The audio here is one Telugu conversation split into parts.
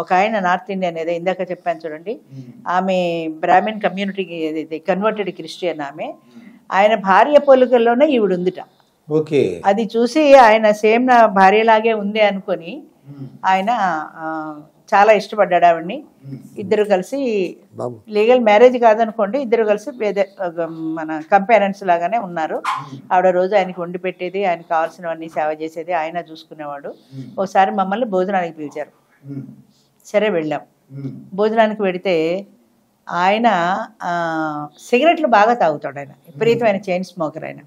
ఒక ఆయన నార్త్ ఇండియన్ ఏదో ఇందాక చెప్పాను చూడండి, ఆమె బ్రాహ్మిన్ కమ్యూనిటీకి కన్వర్టెడ్ క్రిస్టియన్ ఆమె. ఆయన భార్య పోలికల్లోనే ఈవిడ ఉందిట. ఓకే. అది చూసి ఆయన సేమ్ నా భార్యలాగే ఉంది అనుకొని ఆయన చాలా ఇష్టపడ్డాడు ఆవిడ్ని. ఇద్దరు కలిసి లీగల్ మ్యారేజ్ కాదనుకోండి, ఇద్దరు కలిసి మన కంపారెంట్స్ లాగానే ఉన్నారు. ఆవిడ రోజు ఆయనకి వండి పెట్టేది, ఆయనకు కావాల్సినవన్నీ సేవ చేసేది, ఆయన చూసుకునేవాడు. ఒకసారి మమ్మల్ని భోజనానికి పిలిచారు. సరే వెళ్ళాం. భోజనానికి వెడితే ఆయన సిగరెట్లు బాగా తాగుతాడు. ఆయన విపరీతమైన చైన్ స్మోకర్. ఆయన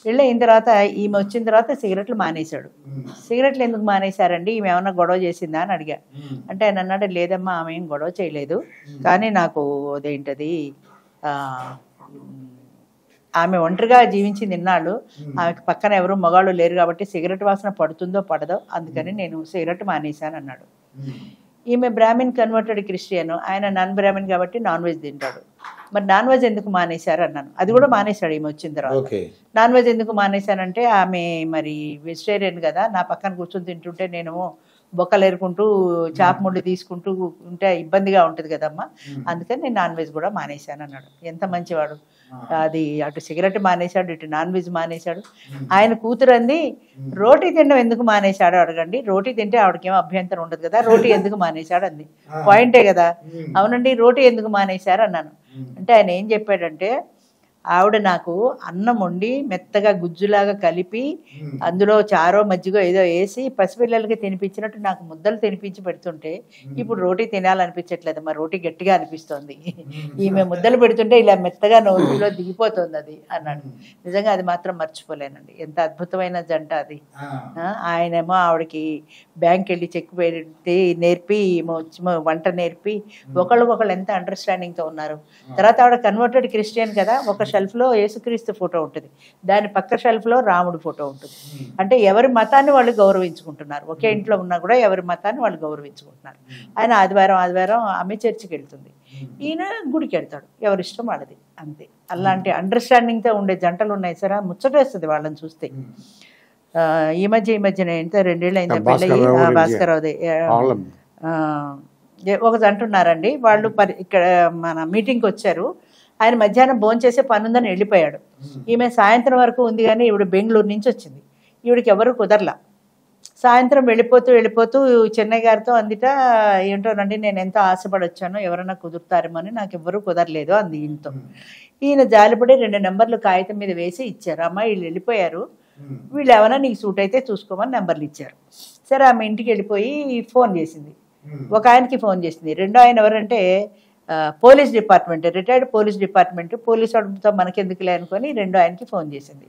పెళ్ళయిన తర్వాత ఈమె వచ్చిన తర్వాత సిగరెట్లు మానేశాడు. సిగరెట్లు ఎందుకు మానేశారండి, ఈమె ఏమన్నా గొడవ చేసిందా అని అడిగా. అంటే ఆయన అన్నాడు, లేదమ్మా ఆమె ఏం గొడవ చేయలేదు, కానీ నాకు అదేంటది ఆమె ఒంటరిగా జీవించింది ఇన్నాళ్ళు, ఆమెకు పక్కన ఎవరు మగాళ్ళు లేరు కాబట్టి సిగరెట్ వాసన పడుతుందో పడదో, అందుకని నేను సిగరెట్ మానేశాను అన్నాడు. ఈమె బ్రాహ్మిన్ కన్వర్టెడ్ క్రిస్టియన్, ఆయన నాన్ బ్రాహ్మిన్ కాబట్టి నాన్ వెజ్ తింటాడు. మరి నాన్ వెజ్ ఎందుకు మానేశారు అన్నాను. అది కూడా మానేశాడు ఈమె వచ్చిన తర్వాత. నాన్ వెజ్ ఎందుకు మానేశానంటే ఆమె మరి వెజిటేరియన్ కదా, నా పక్కన కూర్చొని తింటుంటే నేను బొక్కలు ఏరుకుంటూ చాప ముళ్ళు తీసుకుంటూ ఉంటే ఇబ్బందిగా ఉంటుంది కదమ్మా, అందుకని నేను నాన్ వెజ్ కూడా మానేశాను అన్నాడు. ఎంత మంచివాడు. అది అటు సిగరెట్ మానేశాడు, ఇటు నాన్ వెజ్ మానేశాడు. ఆయన కూతురు అంది, రోటీ తినడం ఎందుకు మానేశాడు అడగండి, రోటీ తింటే ఆవిడకేమో అభ్యంతరం ఉండదు కదా, రోటీ ఎందుకు మానేశాడు అంది. పాయింటే కదా. అవునండి, రోటీ ఎందుకు మానేశారు అన్నాను. అంటే ఆయన ఏం చెప్పాడంటే, ఆవిడ నాకు అన్నం వండి మెత్తగా గుజ్జులాగా కలిపి అందులో చారో మజ్జిగో ఏదో వేసి పసిపిల్లలకి తినిపించినట్టు నాకు ముద్దలు తినిపించి పెడుతుంటే ఇప్పుడు రోటీ తినాలనిపించట్లేదు, మరి రోటీ గట్టిగా అనిపిస్తోంది, ఈమె ముద్దలు పెడుతుంటే ఇలా మెత్తగా నోటిలో దిగిపోతుంది అది అన్నాడు. నిజంగా అది మాత్రం మర్చిపోలేనండి. ఎంత అద్భుతమైన జంట అది. ఆయనేమో ఆవిడకి బ్యాంక్ వెళ్ళి చెక్ పెట్టి నేర్పి, వంట నేర్పి, ఒకళ్ళు ఎంత అండర్స్టాండింగ్తో ఉన్నారు. తర్వాత ఆవిడ కన్వర్టెడ్ క్రిస్టియన్ కదా, ఒక షెల్ఫ్లో యేసుక్రీస్తు ఫోటో ఉంటుంది, దాని పక్క షెల్ఫ్లో రాముడు ఫోటో ఉంటుంది. అంటే ఎవరి మతాన్ని వాళ్ళు గౌరవించుకుంటున్నారు. ఒకే ఇంట్లో ఉన్నా కూడా ఎవరి మతాన్ని వాళ్ళు గౌరవించుకుంటున్నారు. ఆయన ఆదివారం ఆమె చర్చికి వెళ్తుంది, ఈయన గుడికి వెళ్తాడు, ఎవరిష్టం వాళ్ళది, అంతే. అలాంటి అండర్స్టాండింగ్తో ఉండే జంటలు ఉన్నాయి సరే, ముచ్చటేస్తుంది వాళ్ళని చూస్తే. ఈ మధ్యన ఎంత 2 ఏళ్ళు అయిందా పెళ్ళి భాస్కర్రావుది. ఒక జంట ఉన్నారండి, వాళ్ళు ఇక్కడ మన మీటింగ్కి వచ్చారు. ఆయన మధ్యాహ్నం భోంచేసే పనుందని వెళ్ళిపోయాడు. ఈమె సాయంత్రం వరకు ఉంది, కానీ ఈవిడ బెంగళూరు నుంచి వచ్చింది. ఈవిడికి ఎవరు కుదరలా. సాయంత్రం వెళ్ళిపోతూ చెన్నై గారితో అందిట, ఏంటోనండి నేను ఎంతో ఆశపడి వచ్చాను, ఎవరైనా కుదురుతారేమో అని, నాకు ఎవరు కుదరలేదు అంది ఈయనతో. ఈయన జాలిపడి 2 నెంబర్లు కాగితం మీద వేసి ఇచ్చారు. అమ్మ వీళ్ళు వెళ్ళిపోయారు, వీళ్ళు ఏమైనా నీకు సూట్ అయితే చూసుకోమని నెంబర్లు ఇచ్చారు. సరే ఆమె ఇంటికి వెళ్ళిపోయి ఫోన్ చేసింది. ఒక ఆయనకి ఫోన్ చేసింది. రెండో ఆయన ఎవరంటే police department, retired police department, police వాడితో మనకెందుకులే అనుకొని రెండో ఆయనకి ఫోన్ చేసింది.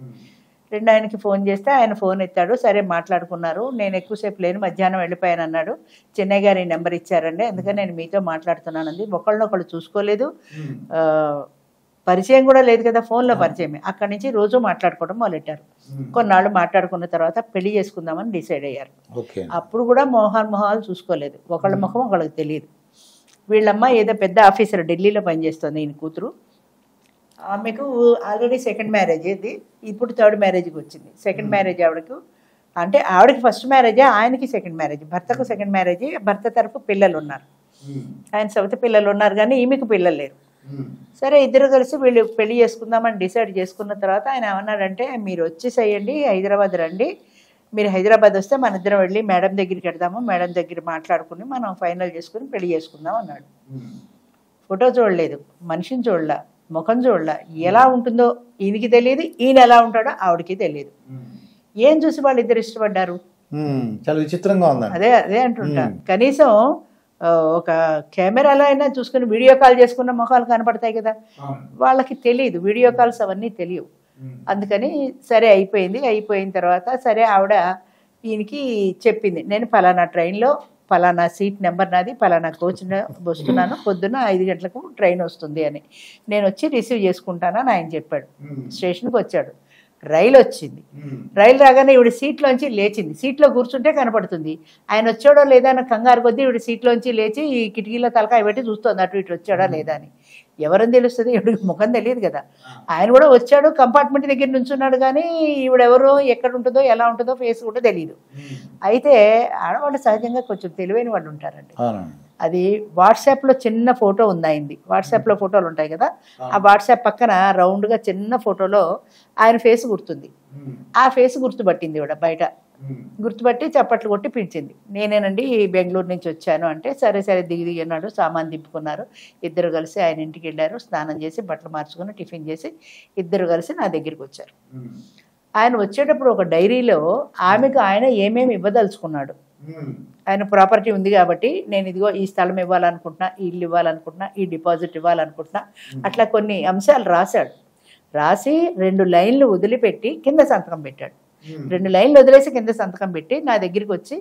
రెండో ఆయనకి ఫోన్ చేస్తే ఆయన ఫోన్ ఎత్తాడు. సరే మాట్లాడుకున్నారు. నేను ఎక్కువసేపు లేను, మధ్యాహ్నం వెళ్ళిపోయాను అన్నాడు. చెన్నై గారి నెంబర్ ఇచ్చారండి, అందుకని నేను మీతో మాట్లాడుతున్నానండి. ఒకళ్ళనొకళ్ళు చూసుకోలేదు, పరిచయం కూడా లేదు కదా, ఫోన్లో పరిచయమే. అక్కడి నుంచి రోజు మాట్లాడుకోవడం మొదలెట్టారు. కొన్నాళ్ళు మాట్లాడుకున్న తర్వాత పెళ్లి చేసుకుందామని డిసైడ్ అయ్యారు. అప్పుడు కూడా మొహాలు చూసుకోలేదు, ఒకళ్ళ ముఖం ఒకళ్ళకి తెలియదు. వీళ్ళమ్మ ఏదో పెద్ద ఆఫీసర్ ఢిల్లీలో పనిచేస్తుంది ఈయన కూతురు. ఆమెకు ఆల్రెడీ సెకండ్ మ్యారేజ్, ఇది ఇప్పుడు థర్డ్ మ్యారేజ్కి వచ్చింది. సెకండ్ మ్యారేజ్ ఆవిడకు, అంటే ఆవిడకి ఫస్ట్ మ్యారేజే, ఆయనకి సెకండ్ మ్యారేజ్. భర్తకు సెకండ్ మ్యారేజ్, భర్త తరఫు పిల్లలు ఉన్నారు, ఆయన సొంత పిల్లలు ఉన్నారు, కానీ ఈమెకు పిల్లలు లేరు. సరే ఇద్దరు కలిసి వీళ్ళు పెళ్లి చేసుకుందామని డిసైడ్ చేసుకున్న తర్వాత ఆయన ఏమన్నాడంటే, మీరు వచ్చేసేయండి, హైదరాబాద్ రండి, మీరు హైదరాబాద్ వస్తే మన ఇద్దరం వెళ్ళి మేడం దగ్గరికి వెళ్దాము, మేడం దగ్గర మాట్లాడుకుని మనం ఫైనల్ చేసుకుని పెళ్లి చేసుకుందాం అన్నాడు. ఫోటో చూడలేదు, మనిషిని చూడలా, ముఖం చూడలా, ఎలా ఉంటుందో ఈయనకి తెలియదు, ఈయన ఎలా ఉంటాడో ఆవిడకి తెలియదు. ఏం చూసి వాళ్ళు ఇద్దరు ఇష్టపడ్డారు, చాలా విచిత్రంగా ఉంది. అదే అంటుంటా. కనీసం ఒక కెమెరాలో అయినా చూసుకుని వీడియో కాల్ చేసుకున్న ముఖాలు కనపడతాయి కదా, వాళ్ళకి తెలియదు, వీడియో కాల్స్ అవన్నీ తెలియవు. అందుకని సరే అయిపోయిన తర్వాత సరే ఆవిడ ఈయనకి చెప్పింది, నేను ఫలానా ట్రైన్లో ఫలానా సీట్ నెంబర్ నాది, ఫలానా కోచ్ వస్తున్నాను, పొద్దున్న 5 గంటలకు ట్రైన్ వస్తుంది అని, నేను వచ్చి రిసీవ్ చేసుకుంటానని ఆయన చెప్పాడు. స్టేషన్కి వచ్చాడు, రైలు వచ్చింది. రైలు రాగానే ఈవిడ సీట్లోంచి లేచింది. సీట్లో కూర్చుంటే కనపడుతుంది, ఆయన వచ్చాడో లేదా అని కంగారు కొద్దీ ఈవిడ సీట్లోంచి లేచి ఈ కిటికీలో తలకాయ పెట్టి చూస్తుంది అటు ఇటు వచ్చాడా లేదా అని. ఎవరని తెలుస్తుంది, ఎవరికి ముఖం తెలియదు కదా. ఆయన కూడా వచ్చాడు, కంపార్ట్మెంట్ దగ్గర నుంచున్నాడు, కానీ ఈవిడెవరో ఎక్కడ ఉంటుందో ఎలా ఉంటుందో ఫేస్ కూడా తెలియదు. అయితే ఆడవాళ్ళు సహజంగా కొంచెం తెలివైన వాళ్ళు ఉంటారండి. అది వాట్సాప్లో చిన్న ఫోటో ఉంది అయింది, వాట్సాప్లో ఫోటోలు ఉంటాయి కదా, ఆ వాట్సాప్ పక్కన రౌండ్గా చిన్న ఫోటోలో ఆయన ఫేస్ గుర్తుంది. ఆ ఫేస్ గుర్తుపట్టింది ఇవిడ, బయట గుర్తుపట్టి చప్పట్లు కొట్టి పిలిచింది. నేనేనండి బెంగళూరు నుంచి వచ్చాను అంటే, సరే సరే దిగి అన్నాడు. సామాన్ దింపుకున్నారు, ఇద్దరు కలిసి ఆయన ఇంటికి వెళ్ళారు. స్నానం చేసి బట్టలు మార్చుకుని టిఫిన్ చేసి ఇద్దరు కలిసి నా దగ్గరికి వచ్చారు. ఆయన వచ్చేటప్పుడు ఒక డైరీలో ఆమెకు ఆయన ఏమేమి ఇవ్వదలుచుకున్నాడు. ఆయన ప్రాపర్టీ ఉంది కాబట్టి, నేను ఇదిగో ఈ స్థలం ఇవ్వాలనుకుంటున్నా, ఈ ఇల్లు ఇవ్వాలనుకుంటున్నా, ఈ డిపాజిట్ ఇవ్వాలనుకుంటున్నా, అట్లా కొన్ని అంశాలు రాశాడు. రాసి 2 లైన్లు వదిలిపెట్టి కింద సంతకం పెట్టాడు. 2 లైన్లు వదిలేసి కింద సంతకం పెట్టి నా దగ్గరికి వచ్చి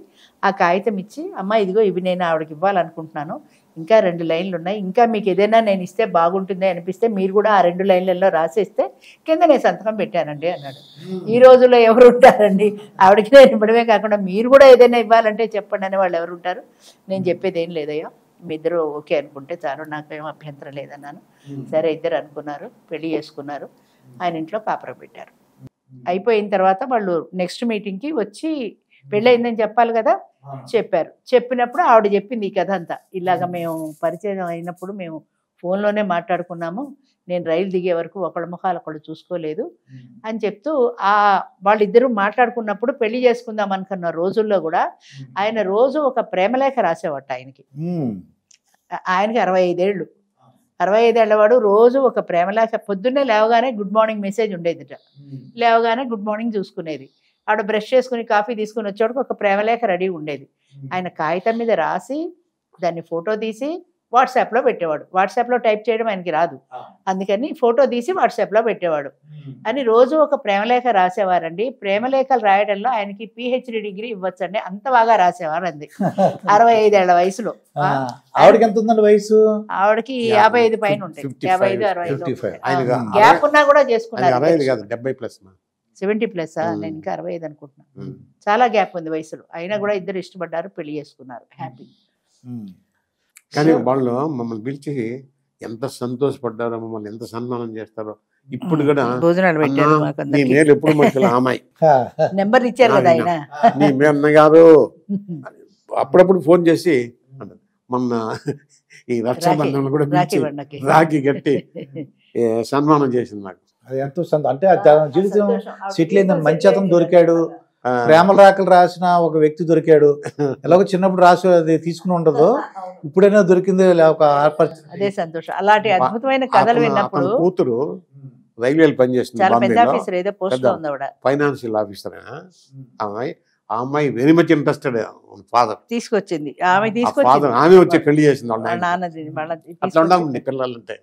ఆ కాగితం ఇచ్చి, అమ్మ ఇదిగో ఇవి నేను ఆవిడకి ఇవ్వాలనుకుంటున్నాను, ఇంకా 2 లైన్లు ఉన్నాయి, ఇంకా మీకు ఏదైనా నేను ఇస్తే బాగుంటుంది అనిపిస్తే మీరు కూడా ఆ 2 లైన్లలో రాసేస్తే కింద నేను సంతకం పెట్టానండి అన్నాడు. ఈ రోజుల్లో ఎవరు ఉంటారండి, ఆవిడకి నేను ఇవ్వడమే కాకుండా మీరు కూడా ఏదైనా ఇవ్వాలంటే చెప్పండి అనే వాళ్ళు ఎవరు ఉంటారు. నేను చెప్పేది ఏం లేదయ్యా, మీ ఇద్దరు ఓకే అనుకుంటే చాలు, నాకేం అభ్యంతరం లేదన్నాను. సరే ఇద్దరు అనుకున్నారు, పెళ్లి చేసుకున్నారు, ఆయన ఇంట్లో కాపురం పెట్టారు. అయిపోయిన తర్వాత వాళ్ళు నెక్స్ట్ మీటింగ్కి వచ్చి పెళ్ళయిందని చెప్పాలి కదా, చెప్పారు. చెప్పినప్పుడు ఆవిడ చెప్పింది ఈ కథ అంతా. ఇలాగ మేము పరిచయం అయినప్పుడు మేము ఫోన్లోనే మాట్లాడుకున్నాము, నేను రైలు దిగే వరకు ఒకళ్ళ ముఖాలు ఒకళ్ళు చూసుకోలేదు అని చెప్తూ, వాళ్ళిద్దరూ మాట్లాడుకున్నప్పుడు పెళ్లి చేసుకుందాం అనుకున్న రోజుల్లో కూడా ఆయన రోజు ఒక ప్రేమలేఖ రాసేవాట ఆయనకి. ఆయనకి 65 ఏళ్ళు, 65 ఏళ్ల వాడు రోజు ఒక ప్రేమలేఖ. పొద్దున్నే లేవగానే గుడ్ మార్నింగ్ మెసేజ్ ఉండేదిట, లేవగానే గుడ్ మార్నింగ్ చూసుకునేది. ఆవిడ బ్రష్ చేసుకుని కాఫీ తీసుకుని వచ్చేవాడికి ఒక ప్రేమలేఖ రెడీ ఉండేది. ఆయన కాగితం మీద రాసి దాన్ని ఫోటో తీసి వాట్సాప్లో పెట్టేవాడు. వాట్సాప్లో టైప్ చేయడం ఆయనకి రాదు, అందుకని ఫోటో తీసి వాట్సాప్లో పెట్టేవాడు. అని రోజు ఒక ప్రేమలేఖ రాసేవారండి. ప్రేమలేఖలు రాయడంలో ఆయనకి PhD డిగ్రీ ఇవ్వచ్చండి, అంత బాగా రాసేవారు. అంది 65 ఏళ్ల వయసులో. ఆవిడకి ఎంత ఉందండి వయసు? ఆవిడకి 55 పైన ఉంటాయి, 55-65. గ్యాప్ ఉన్నా కూడా చేసుకున్నారు. 70+. నేను ఇంకా 65 అనుకుంటున్నాను. చాలా గ్యాప్ ఉంది వయసులో, అయినా కూడా ఇద్దరు ఇష్టపడ్డారు, పెళ్లి చేసుకున్నారు, హ్యాపీ. కానీ వాళ్ళు మమ్మల్ని పిలిచి ఎంత సంతోషపడ్డారో, మమ్మల్ని ఎంత సన్మానం చేస్తారో. ఇప్పుడు కూడా భోజనాలు పెట్టారు. నీ మేలు ఎప్పుడు మనుషులు అమ్మాయి నెంబర్ ఇచ్చారు కదా ఆయన, నీ మేన్న గారు అప్పుడప్పుడు ఫోన్ చేసి మొన్న ఈ రక్షాబంధంలో కూడా రాఖీ కట్టి సన్మానం చేసింది నాకు. అది ఎంతో అంటే జీవితం సెటిల్ అయిందని, మంచి అతను దొరికాడు, ప్రేమల రాకలు రాసిన ఒక వ్యక్తి దొరికాడు. ఎలాగో చిన్నప్పుడు రాసి అది తీసుకుని ఉండదు, ఇప్పుడైనా దొరికింది. అదే సంతోషం. అలాంటి అద్భుతమైన కథలు విన్నప్పుడు. కూతురు రైల్వేలు పనిచేస్తుంది, ఫైనాన్షియల్ ఆఫీసర్ అమ్మాయి. ఆ అమ్మాయి వెరీ మచ్ ఇంట్రెస్టెడ్ ఫాదర్ తీసుకొచ్చింది, ఆమె ఫాదర్ ఆమె వచ్చి పెళ్లి చేసింది. వాళ్ళ నాన్న అట్లా ఉండాలి పిల్లలంటే.